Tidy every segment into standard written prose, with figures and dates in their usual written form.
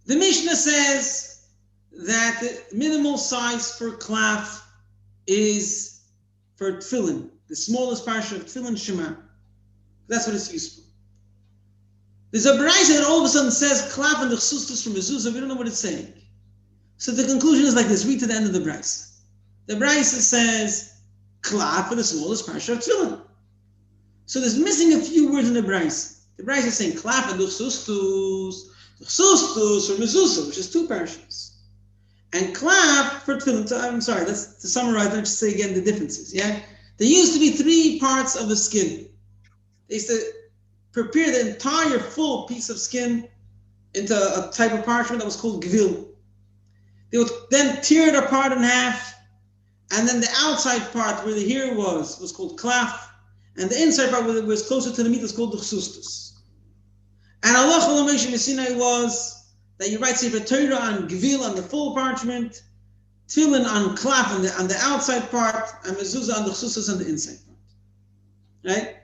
The Mishnah says that the minimal size for klaf is for tefillin, the smallest parsha of tefillin Shema. That's what it's used for. There's a brayso that all of a sudden says klaf and the chsustus from mezuzah. We don't know what it's saying. So the conclusion is like this. Read to the end of the brayso. The brayso says klaf for the smallest parsha of tefillin. So there's missing a few words in the brayso. The brayso is saying klaf and the chsustus for mezuzah, which is two parshas, and klaf for tefillin. So I'm sorry. Let's to summarize. Let's just say again the differences. Yeah, there used to be three parts of the skin. They used to prepare the entire full piece of skin into a type of parchment that was called gvil. They would then tear it apart in half, and then the outside part where the hair was called klaf, and the inside part where it was closer to the meat was called the chsustus. And Allah Moshe Sinai was that you write Sefer Torah on gvil on the full parchment, tefillin on klaf on the outside part, and mezuzah on the chsustus on the inside part. Right?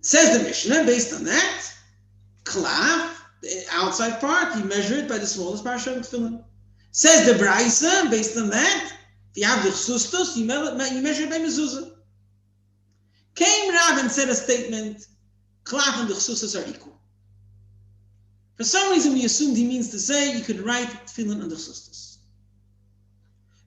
Says the Mishnah, based on that, klaf, the outside part, you measure it by the smallest parsha of tefillin. Says the brayso, based on that, if you have the chsustus, you measure it by mezuzah. Came Rav and said a statement, klaf and the chsustus are equal. For some reason, we assumed he means to say you could write tefillin on the chsustus.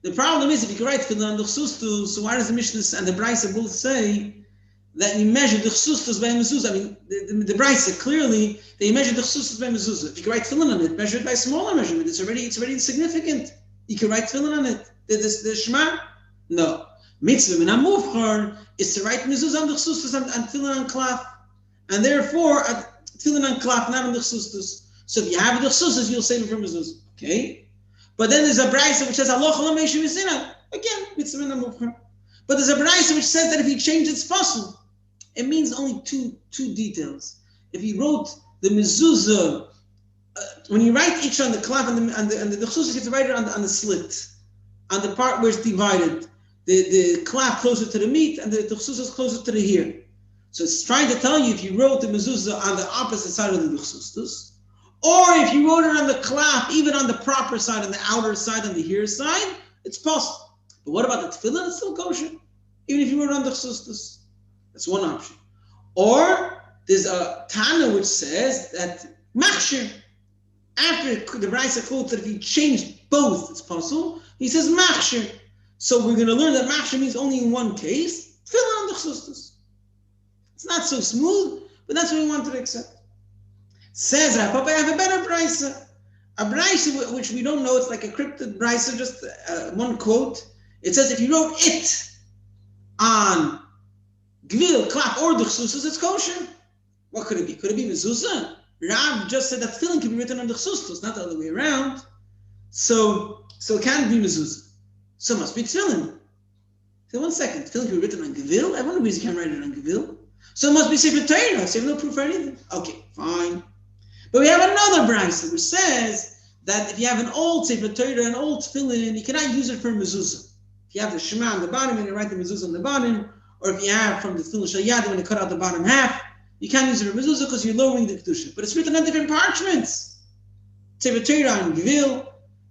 The problem is, if you could write tefillin on the chsustus, so why does the Mishnah and the brayso both say that you measure the chsustus by mezuzah? I mean, the brayso clearly that you measure the chsustus by mezuzah. If you can write tefillin on it, measure it by smaller measurement. It's already significant. You can write tefillin on it. The Shema? No. Mitzvah min hamuvchar is to write mezuzah on the chsustus and tefillin on klaf, and therefore tefillin on klaf, not on the chsustus. So if you have the chsustus, you'll save it from mezuzah. Okay. But then there's a brayso which says Allah Cholam Meishu V'Zina. Again, mitzvah min hamuvchar. But there's a brayso which says that if you change it's possible. It means only two details. If you wrote the mezuzah, when you write each on the klaf and the chsustus, you have to write it on the slit, on the part where it's divided. The klaf closer to the meat and the chsustus closer to the hair. So it's trying to tell you if you wrote the mezuzah on the opposite side of the chsustus, or if you wrote it on the klaf, even on the proper side, on the outer side, on the hair side, it's possible. But what about the tefillin? It's still kosher, even if you wrote it on the chsustus. That's one option. Or there's a Tana which says that machshir, after the brayso quotes that if you change both, it's possible. He says machshir. So we're going to learn that machshir means only in one case, tefillin on the chsustus. It's not so smooth, but that's what we wanted to accept. Says Rav Papa, I have a better brayso. A brayso which we don't know, it's like a cryptic brayso, just one quote. It says if you wrote it on gvil, klaf, or the chsustus, it's kosher. What could it be? Could it be mezuzah? Rav just said that tefillin can be written on the chsustus, not the other way around. So it can't be mezuzah. So it must be tefillin. So 1 second, tefillin can be written on gvil? I wonder reason you can't write it on gvil. So it must be Sefer Torah. So you have no proof for anything. Okay, fine. But we have another brayso which says that if you have an old Sefer Torah, an old tefillin, you cannot use it for mezuzah. If you have the Shema on the bottom and you write the mezuzah on the bottom, or if you have from the tefillin shel yad when you cut out the bottom half, you can't use it for mezuzah because you're lowering the kedusha. But it's written on different parchments. Sefer Torah on gvil,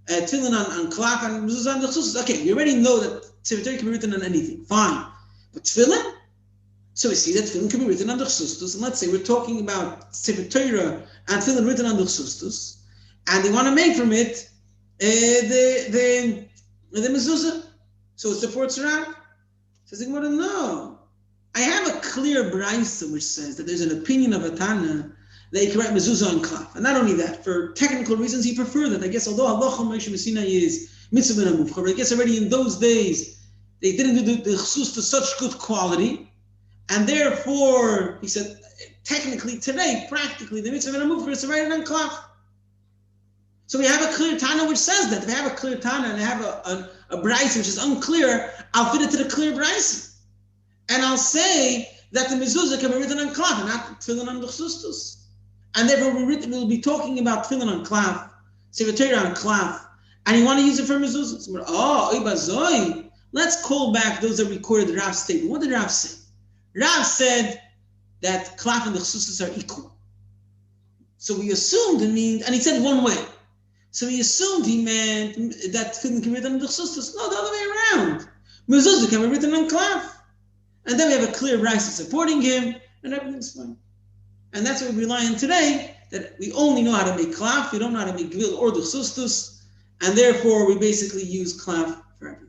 tefillin on klaf, and mezuzah on the chsustus. Okay, we already know that Sefer Torah can be written on anything. Fine. But tefillin? So we see that tefillin can be written on the chsustus. And let's say we're talking about Sefer Torah and tefillin written on the chsustus, and they want to make from it the mezuzah. So it supports Rav. Says the Gemara, no. I have a clear brayso which says that there's an opinion of a Tana that you can write mezuzah on klaf. And not only that, for technical reasons, he preferred that. I guess although Allah Moshe Sinai is mitzvah min hamuvchar, I guess already in those days, they didn't do the chsus to such good quality. And therefore, he said, technically today, practically, the mitzvah min hamuvchar is to write it on klaf. So we have a clear Tana which says that. If I have a clear Tana and I have a brayso which is unclear, I'll fit it to the clear brayso. And I'll say that the mezuzah can be written on klaf and not tefillin on the chsustus. And therefore we'll be talking about tefillin on klaf, Sefer Torah on klaf, and you want to use it for mezuzah. So let's call back those that recorded Rav's statement. What did Rav say? Rav said that klaf and the chsustus are equal. So we assumed it means, and he said one way. So he assumed he meant that tefillin can be written on the chsustus. No, the other way around. Mezuzah can be written on klaf. And then we have a clear brisa supporting him, and everything's fine. And that's what we rely on today, that we only know how to make klaf, we don't know how to make gvil or the chsustus, and therefore we basically use klaf for everything.